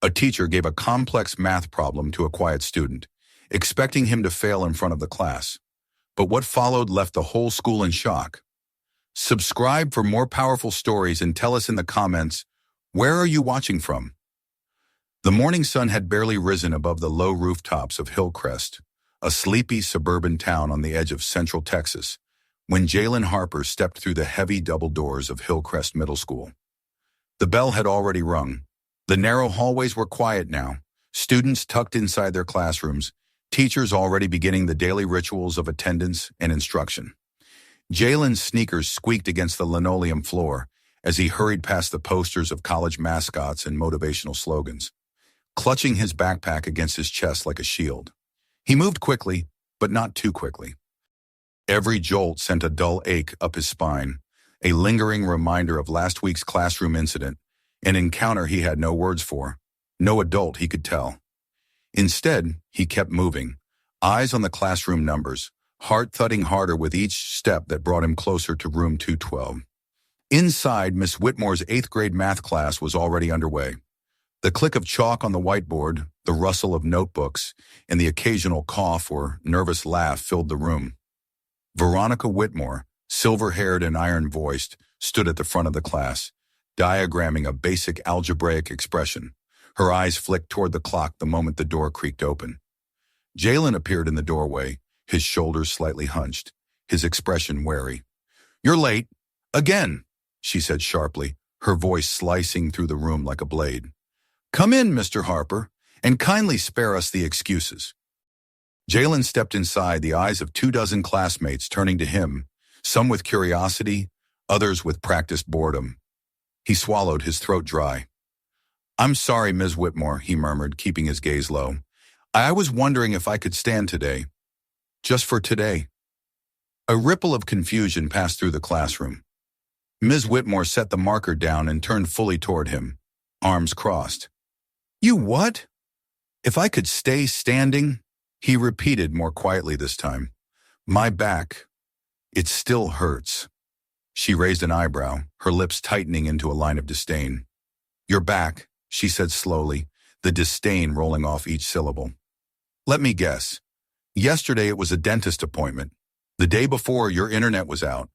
A teacher gave a complex math problem to a quiet student, expecting him to fail in front of the class. But what followed left the whole school in shock. Subscribe for more powerful stories and tell us in the comments, where are you watching from? The morning sun had barely risen above the low rooftops of Hillcrest, a sleepy suburban town on the edge of central Texas, when Jalen Harper stepped through the heavy double doors of Hillcrest Middle School. The bell had already rung. The narrow hallways were quiet now, students tucked inside their classrooms, teachers already beginning the daily rituals of attendance and instruction. Jalen's sneakers squeaked against the linoleum floor as he hurried past the posters of college mascots and motivational slogans, clutching his backpack against his chest like a shield. He moved quickly, but not too quickly. Every jolt sent a dull ache up his spine, a lingering reminder of last week's classroom incident, an encounter he had no words for, no adult he could tell. Instead, he kept moving, eyes on the classroom numbers, heart thudding harder with each step that brought him closer to room 212. Inside, Miss Whitmore's 8th grade math class was already underway. The click of chalk on the whiteboard, the rustle of notebooks, and the occasional cough or nervous laugh filled the room. Veronica Whitmore, silver-haired and iron-voiced, stood at the front of the class, diagramming a basic algebraic expression. Her eyes flicked toward the clock the moment the door creaked open. Jalen appeared in the doorway, his shoulders slightly hunched, his expression wary. "You're late. Again," she said sharply, her voice slicing through the room like a blade. "Come in, Mr. Harper, and kindly spare us the excuses." Jalen stepped inside, the eyes of 24 classmates turning to him, some with curiosity, others with practiced boredom. He swallowed, his throat dry. "I'm sorry, Ms. Whitmore," he murmured, keeping his gaze low. "I was wondering if I could stand today. Just for today." A ripple of confusion passed through the classroom. Ms. Whitmore set the marker down and turned fully toward him, arms crossed. "You what? If I could stay standing?" he repeated more quietly this time. "My back. It still hurts." She raised an eyebrow, her lips tightening into a line of disdain. "Your back," she said slowly, the disdain rolling off each syllable. "Let me guess. Yesterday it was a dentist appointment. The day before your internet was out.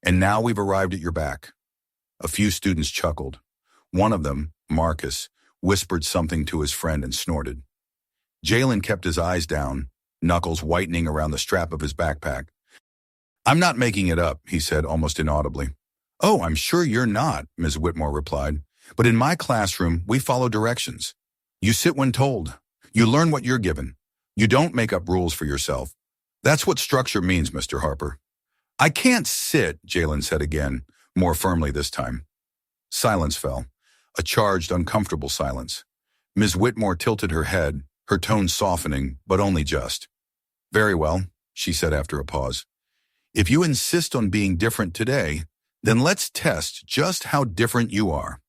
And now we've arrived at your back." A few students chuckled. One of them, Marcus, whispered something to his friend and snorted. Jalen kept his eyes down, knuckles whitening around the strap of his backpack. "I'm not making it up," he said almost inaudibly. "Oh, I'm sure you're not," Ms. Whitmore replied. "But in my classroom, we follow directions. You sit when told. You learn what you're given. You don't make up rules for yourself. That's what structure means, Mr. Harper." "I can't sit," Jalen said again, more firmly this time. Silence fell, a charged, uncomfortable silence. Ms. Whitmore tilted her head, her tone softening, but only just. "Very well," she said after a pause. "If you insist on being different today, then let's test just how different you are."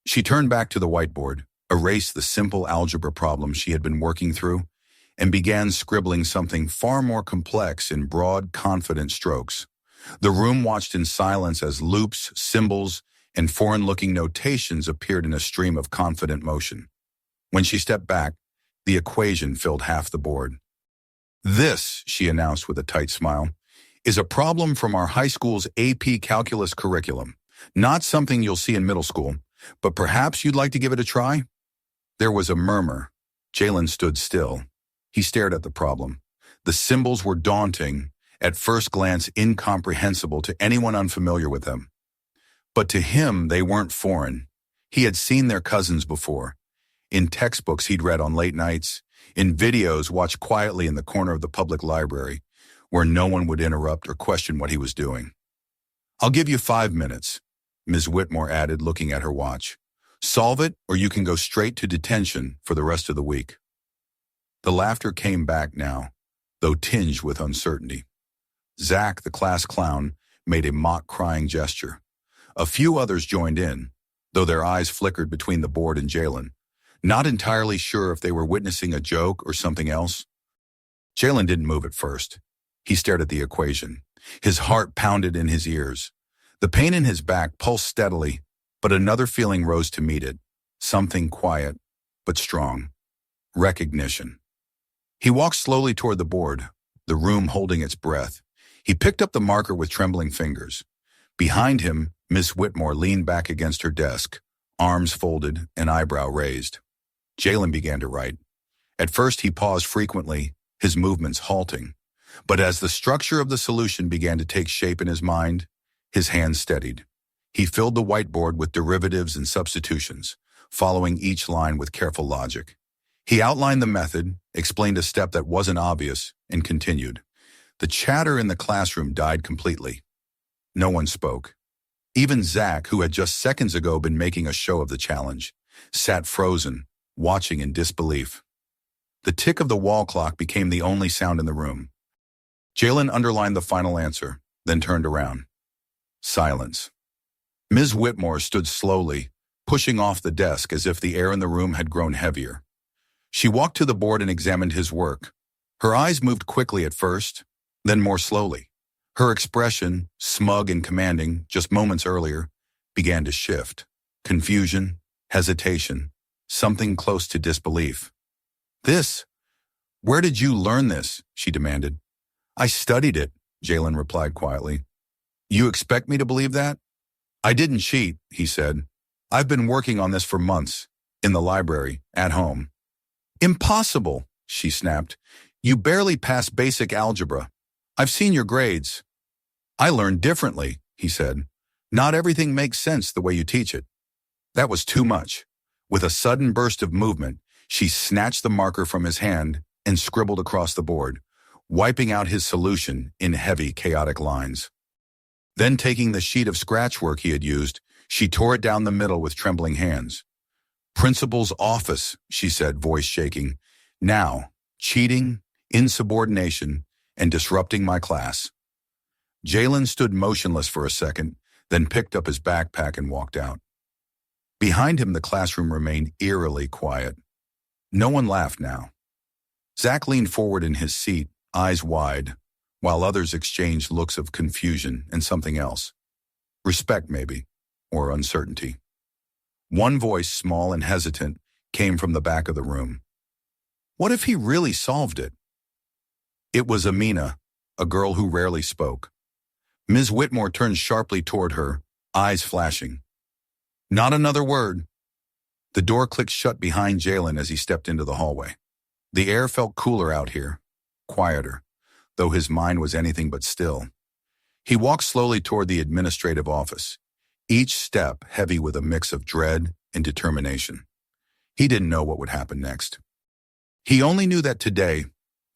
She turned back to the whiteboard, erased the simple algebra problem she had been working through, and began scribbling something far more complex in broad, confident strokes. The room watched in silence as loops, symbols, and foreign-looking notations appeared in a stream of confident motion. When she stepped back, the equation filled half the board. "This," she announced with a tight smile, "is a problem from our high school's AP Calculus curriculum. Not something you'll see in middle school, but perhaps you'd like to give it a try?" There was a murmur. Jalen stood still. He stared at the problem. The symbols were daunting, at first glance incomprehensible to anyone unfamiliar with them. But to him, they weren't foreign. He had seen their cousins before. In textbooks he'd read on late nights, in videos watched quietly in the corner of the public library, where no one would interrupt or question what he was doing. "I'll give you 5 minutes," Ms. Whitmore added, looking at her watch. "Solve it, or you can go straight to detention for the rest of the week." The laughter came back now, though tinged with uncertainty. Zach, the class clown, made a mock-crying gesture. A few others joined in, though their eyes flickered between the board and Jalen, not entirely sure if they were witnessing a joke or something else. Jalen didn't move at first. He stared at the equation. His heart pounded in his ears. The pain in his back pulsed steadily, but another feeling rose to meet it, Something quiet, but strong. Recognition. He walked slowly toward the board, the room holding its breath. He picked up the marker with trembling fingers. Behind him, Miss Whitmore leaned back against her desk, arms folded and eyebrow raised. Jalen began to write. At first he paused frequently, his movements halting. But as the structure of the solution began to take shape in his mind, his hands steadied. He filled the whiteboard with derivatives and substitutions, following each line with careful logic. He outlined the method, explained a step that wasn't obvious, and continued. The chatter in the classroom died completely. No one spoke. Even Zach, who had just seconds ago been making a show of the challenge, sat frozen, watching in disbelief. The tick of the wall clock became the only sound in the room. Jalen underlined the final answer, then turned around. Silence. Ms. Whitmore stood slowly, pushing off the desk as if the air in the room had grown heavier. She walked to the board and examined his work. Her eyes moved quickly at first, then more slowly. Her expression, smug and commanding just moments earlier, began to shift. Confusion, hesitation, something close to disbelief. Where did you learn this? She demanded. I studied it, Jalen replied quietly. You expect me to believe that? I didn't cheat, he said. I've been working on this for months, in the library, at home. Impossible, she snapped. You barely passed basic algebra. I've seen your grades. I learned differently, he said. Not everything makes sense the way you teach it. That was too much. With a sudden burst of movement, she snatched the marker from his hand and scribbled across the board, wiping out his solution in heavy, chaotic lines. Then taking the sheet of scratchwork he had used, she tore it down the middle with trembling hands. Principal's office, she said, voice shaking. Now, cheating, insubordination, and disrupting my class. Jalen stood motionless for a second, then picked up his backpack and walked out. Behind him, the classroom remained eerily quiet. No one laughed now. Zach leaned forward in his seat, eyes wide, while others exchanged looks of confusion and something else. Respect, maybe, or uncertainty. One voice, small and hesitant, came from the back of the room. What if he really solved it? It was Amina, a girl who rarely spoke. Ms. Whitmore turned sharply toward her, eyes flashing. Not another word. The door clicked shut behind Jalen as he stepped into the hallway. The air felt cooler out here, quieter, though his mind was anything but still. He walked slowly toward the administrative office, each step heavy with a mix of dread and determination. He didn't know what would happen next. He only knew that today,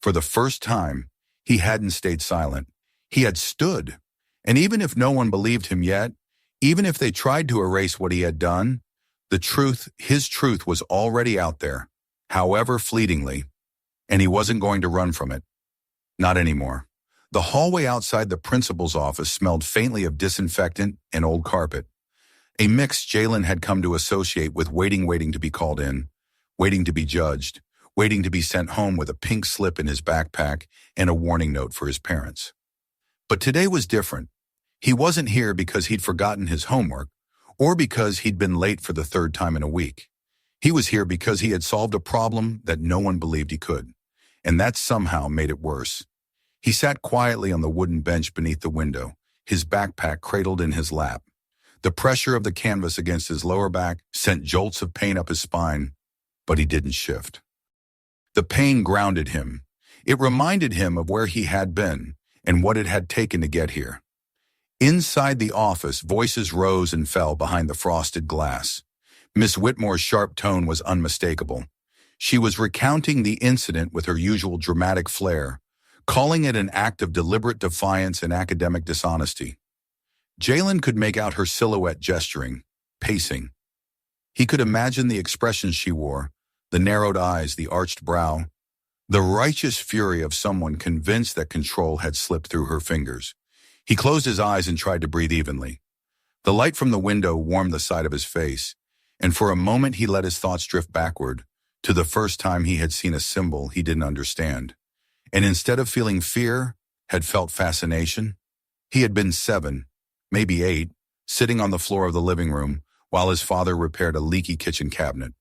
for the first time, he hadn't stayed silent. He had stood, and even if no one believed him yet, even if they tried to erase what he had done, his truth was already out there, however fleetingly, and he wasn't going to run from it. Not anymore. The hallway outside the principal's office smelled faintly of disinfectant and old carpet, a mix Jalen had come to associate with waiting to be called in, waiting to be judged, waiting to be sent home with a pink slip in his backpack and a warning note for his parents. But today was different. He wasn't here because he'd forgotten his homework or because he'd been late for the third time in a week. He was here because he had solved a problem that no one believed he could, and that somehow made it worse. He sat quietly on the wooden bench beneath the window, his backpack cradled in his lap. The pressure of the canvas against his lower back sent jolts of pain up his spine, but he didn't shift. The pain grounded him. It reminded him of where he had been and what it had taken to get here. Inside the office, voices rose and fell behind the frosted glass. Miss Whitmore's sharp tone was unmistakable. She was recounting the incident with her usual dramatic flair, calling it an act of deliberate defiance and academic dishonesty. Jalen could make out her silhouette gesturing, pacing. He could imagine the expressions she wore, the narrowed eyes, the arched brow, the righteous fury of someone convinced that control had slipped through her fingers. He closed his eyes and tried to breathe evenly. The light from the window warmed the side of his face, and for a moment he let his thoughts drift backward to the first time he had seen a symbol he didn't understand. And instead of feeling fear, had felt fascination. He had been 7, maybe 8, sitting on the floor of the living room, while his father repaired a leaky kitchen cabinet.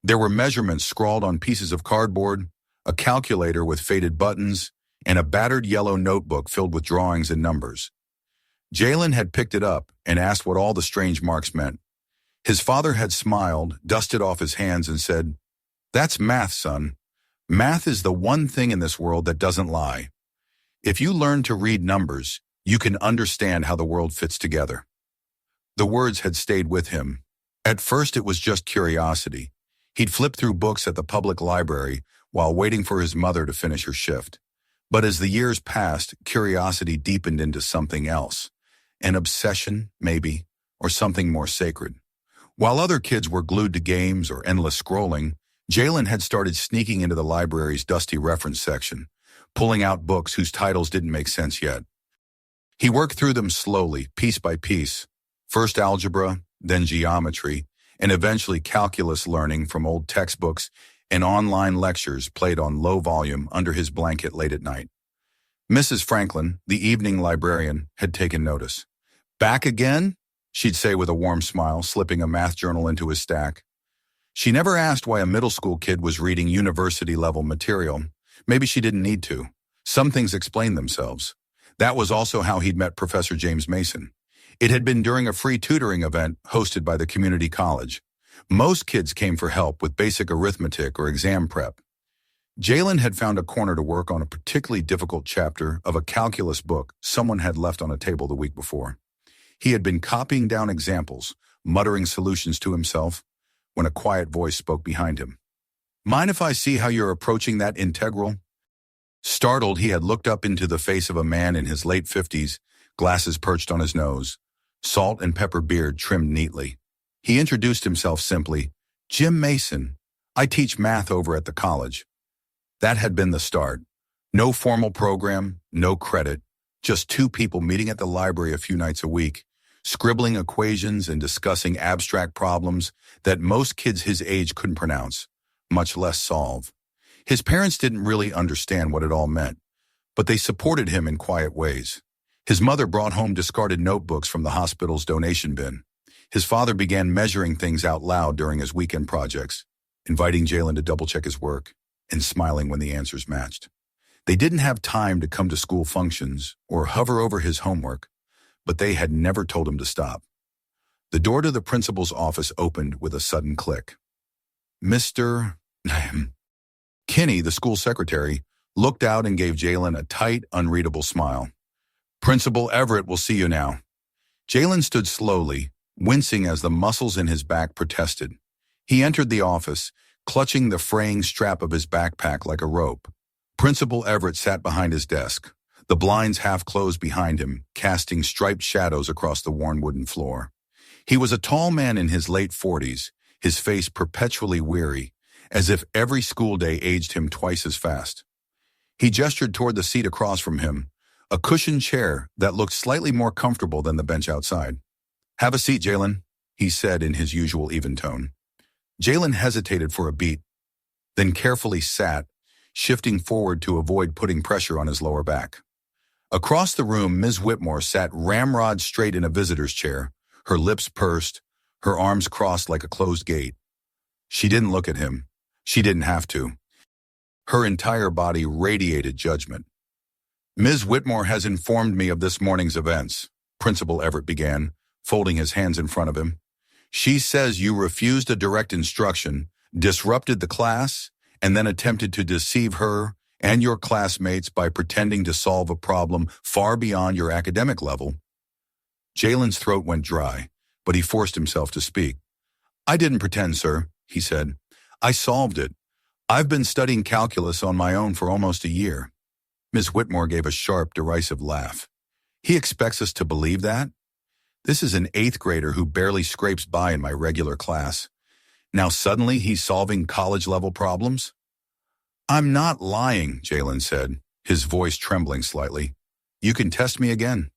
There were measurements scrawled on pieces of cardboard, a calculator with faded buttons, and a battered yellow notebook filled with drawings and numbers. Jalen had picked it up and asked what all the strange marks meant. His father had smiled, dusted off his hands, and said, "That's math, son. Math is the one thing in this world that doesn't lie. If you learn to read numbers, you can understand how the world fits together." The words had stayed with him. At first it was just curiosity. He'd flip through books at the public library while waiting for his mother to finish her shift. But as the years passed, curiosity deepened into something else. An obsession, maybe, or something more sacred. While other kids were glued to games or endless scrolling, Jalen had started sneaking into the library's dusty reference section, pulling out books whose titles didn't make sense yet. He worked through them slowly, piece by piece, first algebra, then geometry, and eventually calculus learning from old textbooks and online lectures played on low volume under his blanket late at night. Mrs. Franklin, the evening librarian, had taken notice. "Back again?" she'd say with a warm smile, slipping a math journal into his stack. She never asked why a middle school kid was reading university-level material. Maybe she didn't need to. Some things explained themselves. That was also how he'd met Professor James Mason. It had been during a free tutoring event hosted by the community college. Most kids came for help with basic arithmetic or exam prep. Jalen had found a corner to work on a particularly difficult chapter of a calculus book someone had left on a table the week before. He had been copying down examples, muttering solutions to himself, when a quiet voice spoke behind him. "Mind if I see how you're approaching that integral?" Startled, he had looked up into the face of a man in his late 50s, glasses perched on his nose, salt and pepper beard trimmed neatly. He introduced himself simply, "Jim Mason. I teach math over at the college." That had been the start. No formal program, no credit, just two people meeting at the library a few nights a week, scribbling equations and discussing abstract problems that most kids his age couldn't pronounce, much less solve. His parents didn't really understand what it all meant, but they supported him in quiet ways. His mother brought home discarded notebooks from the hospital's donation bin. His father began measuring things out loud during his weekend projects, inviting Jalen to double-check his work and smiling when the answers matched. They didn't have time to come to school functions or hover over his homework, but they had never told him to stop. The door to the principal's office opened with a sudden click. Mr. Kinney, the school secretary, looked out and gave Jalen a tight, unreadable smile. "Principal Everett will see you now." Jalen stood slowly, wincing as the muscles in his back protested. He entered the office, clutching the fraying strap of his backpack like a rope. Principal Everett sat behind his desk, the blinds half closed behind him, casting striped shadows across the worn wooden floor. He was a tall man in his late 40s, his face perpetually weary, as if every school day aged him twice as fast. He gestured toward the seat across from him, a cushioned chair that looked slightly more comfortable than the bench outside. "Have a seat, Jalen," he said in his usual even tone. Jalen hesitated for a beat, then carefully sat, shifting forward to avoid putting pressure on his lower back. Across the room, Ms. Whitmore sat ramrod straight in a visitor's chair, her lips pursed, her arms crossed like a closed gate. She didn't look at him. She didn't have to. Her entire body radiated judgment. "Ms. Whitmore has informed me of this morning's events," Principal Everett began, folding his hands in front of him. "She says you refused a direct instruction, disrupted the class, and then attempted to deceive her and your classmates by pretending to solve a problem far beyond your academic level." Jalen's throat went dry, but he forced himself to speak. "I didn't pretend, sir," he said. "I solved it. I've been studying calculus on my own for almost a year." Ms. Whitmore gave a sharp, derisive laugh. "He expects us to believe that? This is an 8th grader who barely scrapes by in my regular class. Now suddenly he's solving college-level problems?" "I'm not lying," Jalen said, his voice trembling slightly. "You can test me again.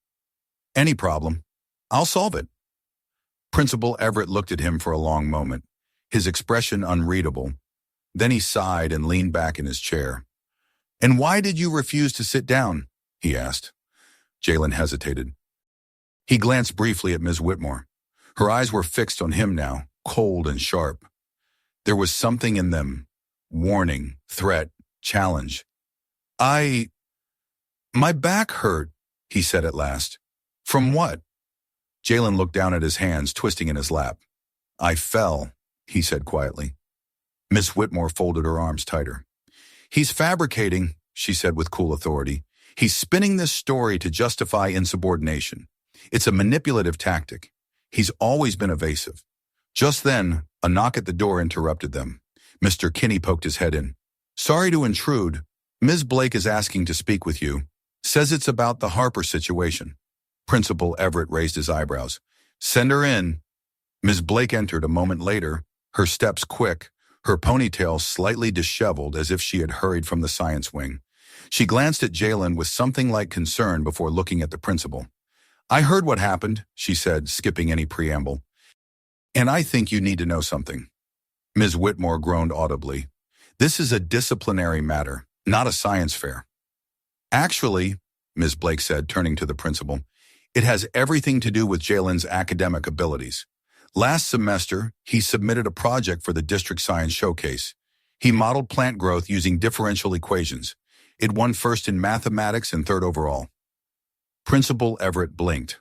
Any problem. I'll solve it." Principal Everett looked at him for a long moment, his expression unreadable. Then he sighed and leaned back in his chair. "And why did you refuse to sit down?" he asked. Jalen hesitated. He glanced briefly at Ms. Whitmore. Her eyes were fixed on him now, cold and sharp. There was something in them. Warning, threat, challenge. My back hurt, he said at last. From what? Jalen looked down at his hands, twisting in his lap. I fell, he said quietly. Miss Whitmore folded her arms tighter. He's fabricating, she said with cool authority. He's spinning this story to justify insubordination. It's a manipulative tactic. He's always been evasive. Just then, a knock at the door interrupted them. Mr. Kinney poked his head in. Sorry to intrude. Ms. Blake is asking to speak with you. Says it's about the Harper situation. Principal Everett raised his eyebrows. Send her in. Ms. Blake entered a moment later, her steps quick, her ponytail slightly disheveled as if she had hurried from the science wing. She glanced at Jalen with something like concern before looking at the principal. I heard what happened, she said, skipping any preamble. And I think you need to know something. Ms. Whitmore groaned audibly. This is a disciplinary matter, not a science fair. Actually, Ms. Blake said, turning to the principal, it has everything to do with Jalen's academic abilities. Last semester, he submitted a project for the district science showcase. He modeled plant growth using differential equations. It won first in mathematics and third overall. Principal Everett blinked.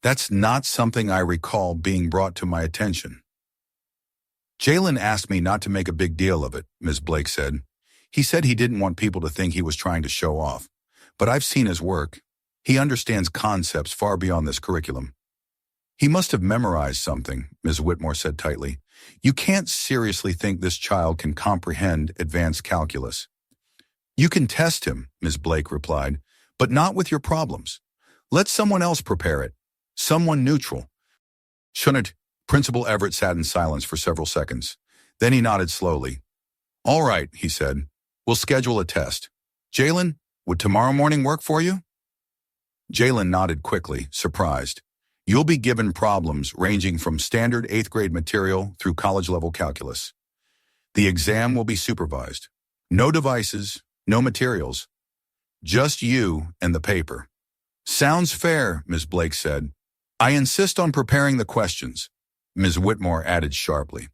That's not something I recall being brought to my attention. Jalen asked me not to make a big deal of it, Ms. Blake said. He said he didn't want people to think he was trying to show off. But I've seen his work. He understands concepts far beyond this curriculum. He must have memorized something, Ms. Whitmore said tightly. You can't seriously think this child can comprehend advanced calculus. You can test him, Ms. Blake replied, but not with your problems. Let someone else prepare it. Someone neutral. Shouldn't. Principal Everett sat in silence for several seconds. Then he nodded slowly. All right, he said. We'll schedule a test. Jalen, would tomorrow morning work for you? Jalen nodded quickly, surprised. You'll be given problems ranging from standard 8th grade material through college-level calculus. The exam will be supervised. No devices, no materials. Just you and the paper. Sounds fair, Ms. Blake said. I insist on preparing the questions, Ms. Whitmore added sharply.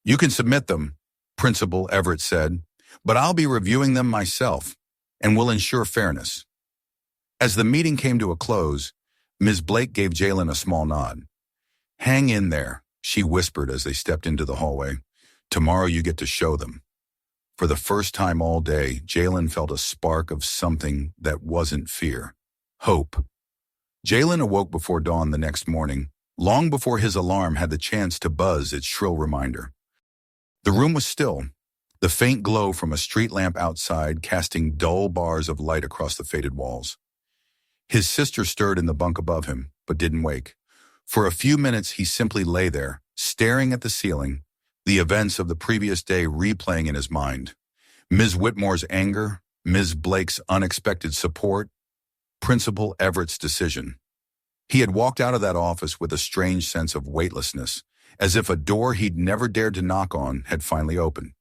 You can submit them, Principal Everett said, but I'll be reviewing them myself and will ensure fairness. As the meeting came to a close, Ms. Blake gave Jalen a small nod. Hang in there, she whispered as they stepped into the hallway. Tomorrow you get to show them. For the first time all day, Jalen felt a spark of something that wasn't fear. Hope. Jalen awoke before dawn the next morning, long before his alarm had the chance to buzz its shrill reminder. The room was still, the faint glow from a street lamp outside casting dull bars of light across the faded walls. His sister stirred in the bunk above him, but didn't wake. For a few minutes he simply lay there, staring at the ceiling, the events of the previous day replaying in his mind. Ms. Whitmore's anger, Ms. Blake's unexpected support, Principal Everett's decision. He had walked out of that office with a strange sense of weightlessness, as if a door he'd never dared to knock on had finally opened.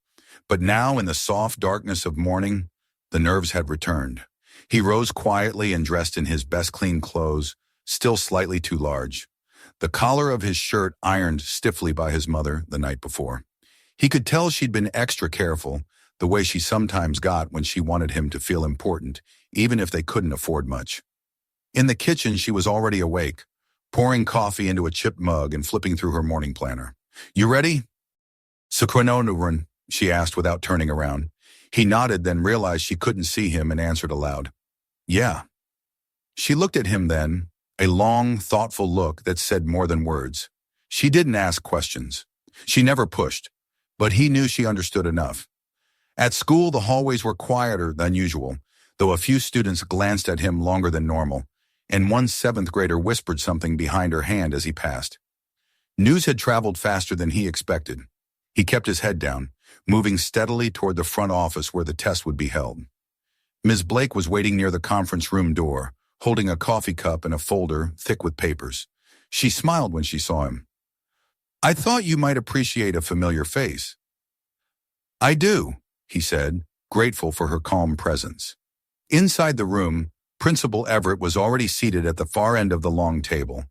But now, in the soft darkness of morning, the nerves had returned. He rose quietly and dressed in his best clean clothes, still slightly too large. The collar of his shirt ironed stiffly by his mother the night before. He could tell she'd been extra careful, the way she sometimes got when she wanted him to feel important, even if they couldn't afford much. In the kitchen, she was already awake, pouring coffee into a chipped mug and flipping through her morning planner. You ready? Sakrononuran, she asked without turning around. He nodded, then realized she couldn't see him and answered aloud. Yeah. She looked at him then, a long, thoughtful look that said more than words. She didn't ask questions. She never pushed, but he knew she understood enough. At school, the hallways were quieter than usual, though a few students glanced at him longer than normal, and one 7th grader whispered something behind her hand as he passed. News had traveled faster than he expected. He kept his head down, moving steadily toward the front office where the test would be held. Ms. Blake was waiting near the conference room door, holding a coffee cup and a folder thick with papers. She smiled when she saw him. I thought you might appreciate a familiar face. I do, he said, grateful for her calm presence. Inside the room, Principal Everett was already seated at the far end of the long table,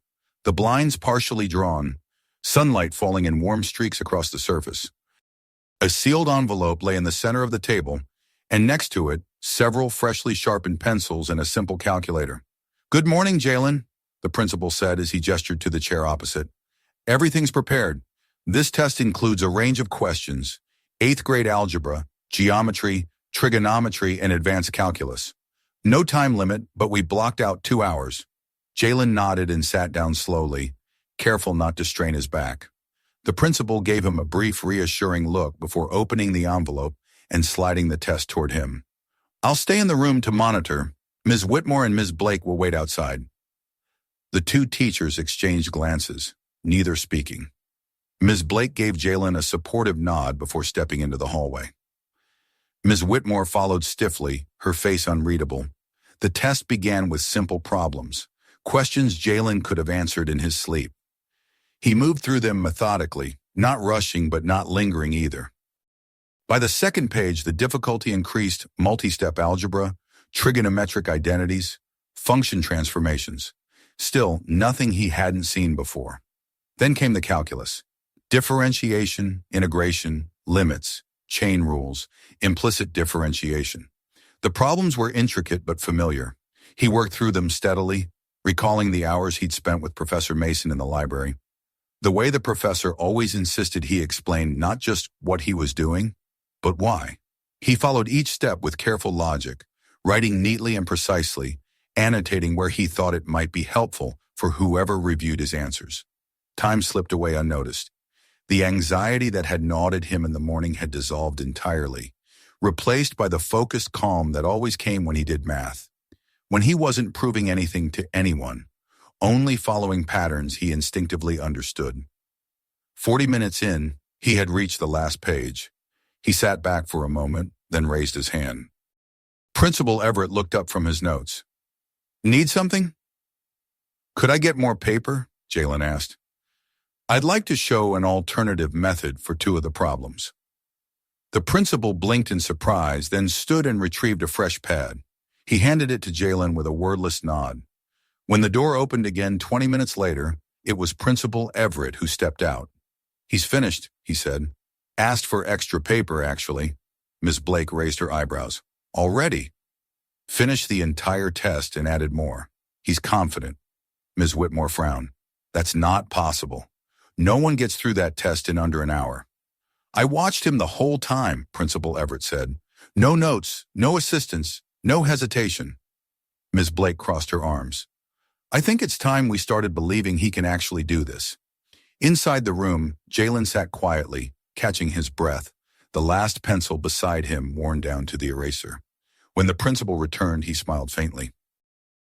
the blinds partially drawn, sunlight falling in warm streaks across the surface. A sealed envelope lay in the center of the table, and next to it, several freshly sharpened pencils and a simple calculator. "Good morning, Jalen," the principal said as he gestured to the chair opposite. "Everything's prepared. This test includes a range of questions: 8th grade algebra, geometry, trigonometry, and advanced calculus. No time limit, but we blocked out 2 hours." Jalen nodded and sat down slowly, careful not to strain his back. The principal gave him a brief, reassuring look before opening the envelope and sliding the test toward him. "I'll stay in the room to monitor. Ms. Whitmore and Ms. Blake will wait outside." The two teachers exchanged glances, neither speaking. Ms. Blake gave Jalen a supportive nod before stepping into the hallway. Ms. Whitmore followed stiffly, her face unreadable. The test began with simple problems, questions Jalen could have answered in his sleep. He moved through them methodically, not rushing but not lingering either. By the second page, the difficulty increased: multi-step algebra, trigonometric identities, function transformations. Still, nothing he hadn't seen before. Then came the calculus: differentiation, integration, limits, chain rules, implicit differentiation. The problems were intricate but familiar. He worked through them steadily, recalling the hours he'd spent with Professor Mason in the library. The way the professor always insisted he explained not just what he was doing, but why. He followed each step with careful logic, writing neatly and precisely, annotating where he thought it might be helpful for whoever reviewed his answers. Time slipped away unnoticed. The anxiety that had gnawed at him in the morning had dissolved entirely, replaced by the focused calm that always came when he did math. When he wasn't proving anything to anyone, only following patterns he instinctively understood. 40 minutes in, he had reached the last page. He sat back for a moment, then raised his hand. Principal Everett looked up from his notes. "Need something?" "Could I get more paper?" Jalen asked. "I'd like to show an alternative method for 2 of the problems." The principal blinked in surprise, then stood and retrieved a fresh pad. He handed it to Jalen with a wordless nod. When the door opened again 20 minutes later, it was Principal Everett who stepped out. "He's finished," he said. "Asked for extra paper, actually." Ms. Blake raised her eyebrows. "Already?" "Finished the entire test and added more. He's confident." Ms. Whitmore frowned. "That's not possible. No one gets through that test in under an hour." "I watched him the whole time," Principal Everett said. "No notes, no assistance, no hesitation." Ms. Blake crossed her arms. "I think it's time we started believing he can actually do this." Inside the room, Jalen sat quietly, catching his breath, the last pencil beside him worn down to the eraser. When the principal returned, he smiled faintly.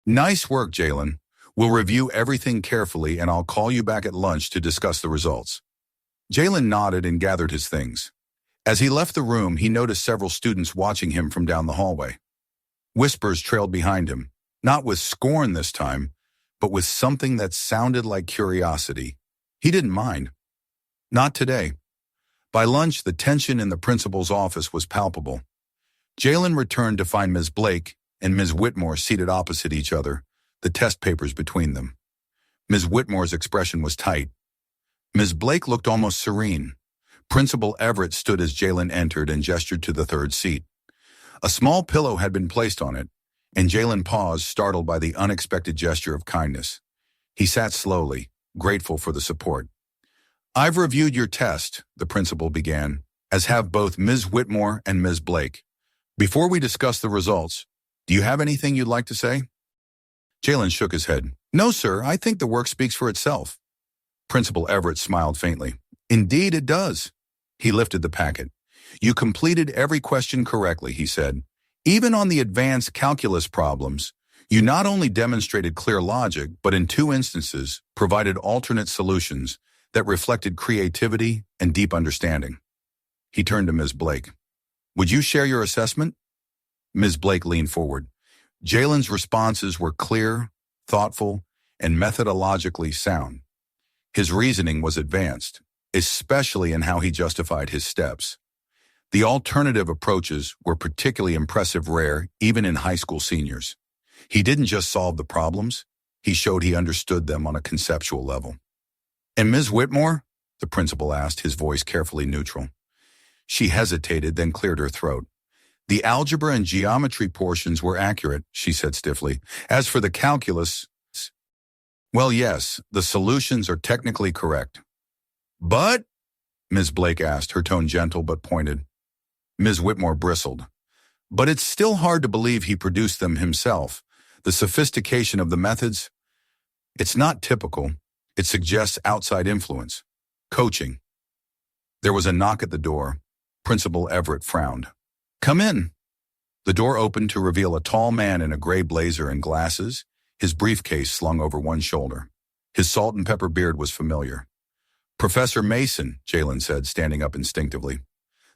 "Nice work, Jalen. We'll review everything carefully and I'll call you back at lunch to discuss the results." Jalen nodded and gathered his things. As he left the room, he noticed several students watching him from down the hallway. Whispers trailed behind him, not with scorn this time, but with something that sounded like curiosity. He didn't mind. Not today. By lunch, the tension in the principal's office was palpable. Jalen returned to find Ms. Blake and Ms. Whitmore seated opposite each other, the test papers between them. Ms. Whitmore's expression was tight. Ms. Blake looked almost serene. Principal Everett stood as Jalen entered and gestured to the third seat. A small pillow had been placed on it, and Jalen paused, startled by the unexpected gesture of kindness. He sat slowly, grateful for the support. "I've reviewed your test," the principal began, "as have both Ms. Whitmore and Ms. Blake. Before we discuss the results, do you have anything you'd like to say?" Jalen shook his head. "No, sir, I think the work speaks for itself." Principal Everett smiled faintly. "Indeed it does." He lifted the packet. "You completed every question correctly," he said. "Even on the advanced calculus problems, you not only demonstrated clear logic, but in 2 instances provided alternate solutions that reflected creativity and deep understanding." He turned to Ms. Blake. "Would you share your assessment?" Ms. Blake leaned forward. Jalen's responses were clear, thoughtful, and methodologically sound. His reasoning was advanced, especially in how he justified his steps. The alternative approaches were particularly impressive, rare, even in high school seniors. He didn't just solve the problems, he showed he understood them on a conceptual level. And Ms. Whitmore? The principal asked, his voice carefully neutral. She hesitated, then cleared her throat. The algebra and geometry portions were accurate, she said stiffly. As for the calculus, well, yes, the solutions are technically correct. But, Ms. Blake asked, her tone gentle but pointed. Ms. Whitmore bristled. But it's still hard to believe he produced them himself. The sophistication of the methods, it's not typical. It suggests outside influence. Coaching. There was a knock at the door. Principal Everett frowned. Come in. The door opened to reveal a tall man in a gray blazer and glasses, his briefcase slung over one shoulder. His salt and pepper beard was familiar. Professor Mason, Jalen said, standing up instinctively.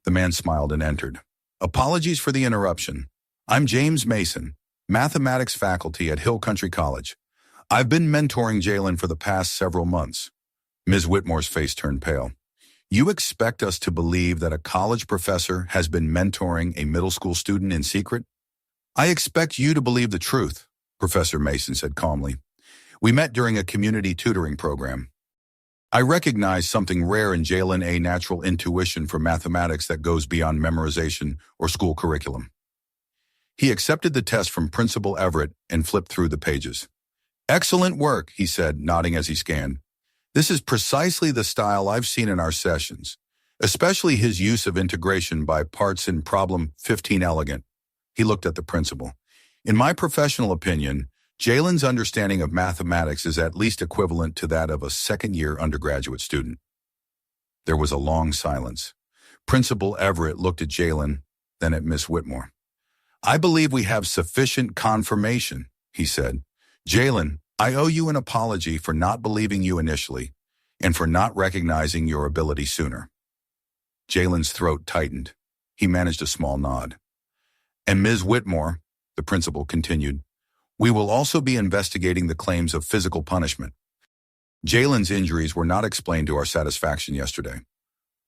The man smiled and entered. Apologies for the interruption. I'm James Mason, mathematics faculty at Hill Country College. I've been mentoring Jalen for the past several months. Ms. Whitmore's face turned pale. You expect us to believe that a college professor has been mentoring a middle school student in secret? I expect you to believe the truth, Professor Mason said calmly. We met during a community tutoring program. I recognize something rare in Jalen, a natural intuition for mathematics that goes beyond memorization or school curriculum. He accepted the test from Principal Everett and flipped through the pages. Excellent work, he said, nodding as he scanned. This is precisely the style I've seen in our sessions, especially his use of integration by parts in Problem 15 elegant. He looked at the principal. In my professional opinion, Jalen's understanding of mathematics is at least equivalent to that of a second-year undergraduate student. There was a long silence. Principal Everett looked at Jalen, then at Miss Whitmore. I believe we have sufficient confirmation, he said. Jalen, I owe you an apology for not believing you initially and for not recognizing your ability sooner. Jalen's throat tightened. He managed a small nod. And Ms. Whitmore, the principal continued, we will also be investigating the claims of physical punishment. Jalen's injuries were not explained to our satisfaction yesterday.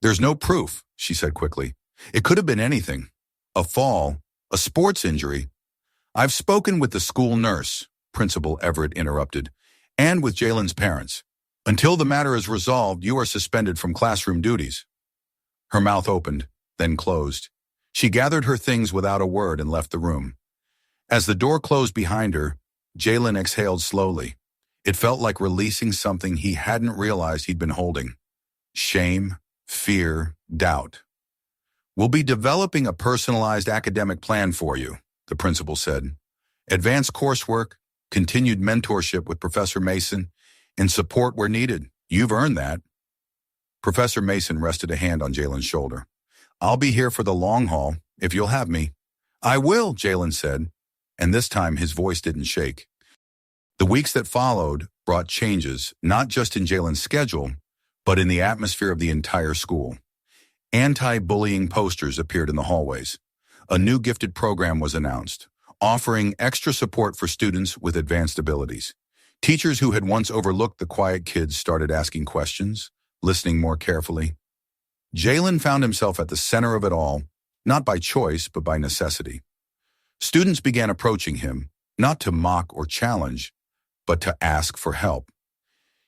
There's no proof, she said quickly. It could have been anything. A fall, a sports injury. I've spoken with the school nurse, Principal Everett interrupted, and with Jalen's parents. Until the matter is resolved, you are suspended from classroom duties. Her mouth opened, then closed. She gathered her things without a word and left the room. As the door closed behind her, Jalen exhaled slowly. It felt like releasing something he hadn't realized he'd been holding. Shame, fear, doubt. We'll be developing a personalized academic plan for you, the principal said. Advanced coursework, continued mentorship with Professor Mason, and support where needed. You've earned that. Professor Mason rested a hand on Jalen's shoulder. I'll be here for the long haul, if you'll have me. I will, Jalen said, and this time his voice didn't shake. The weeks that followed brought changes, not just in Jalen's schedule, but in the atmosphere of the entire school. Anti-bullying posters appeared in the hallways. A new gifted program was announced, offering extra support for students with advanced abilities. Teachers who had once overlooked the quiet kids started asking questions, listening more carefully. Jalen found himself at the center of it all, not by choice, but by necessity. Students began approaching him, not to mock or challenge, but to ask for help.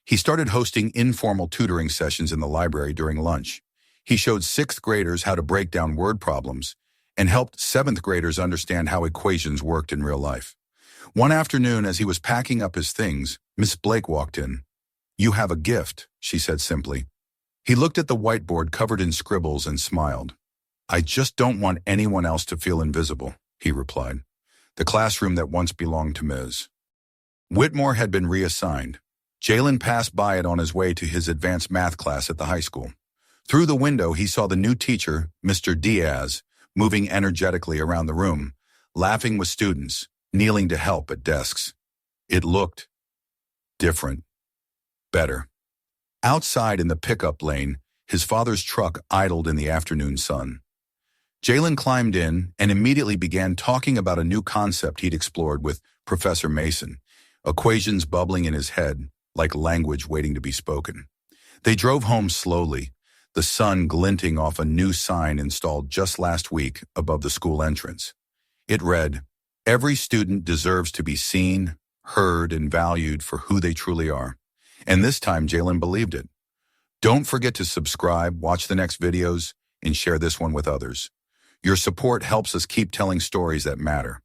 He started hosting informal tutoring sessions in the library during lunch. He showed 6th graders how to break down word problems and helped 7th graders understand how equations worked in real life. One afternoon, as he was packing up his things, Miss Blake walked in. You have a gift, she said simply. He looked at the whiteboard covered in scribbles and smiled. I just don't want anyone else to feel invisible, he replied. The classroom that once belonged to Ms. Whitmore had been reassigned. Jalen passed by it on his way to his advanced math class at the high school. Through the window, he saw the new teacher, Mr. Diaz, moving energetically around the room, laughing with students, kneeling to help at desks. It looked different, better. Outside in the pickup lane, his father's truck idled in the afternoon sun. Jalen climbed in and immediately began talking about a new concept he'd explored with Professor Mason, equations bubbling in his head like language waiting to be spoken. They drove home slowly, the sun glinting off a new sign installed just last week above the school entrance. It read, "Every student deserves to be seen, heard, and valued for who they truly are." And this time Jalen believed it. Don't forget to subscribe, watch the next videos, and share this one with others. Your support helps us keep telling stories that matter.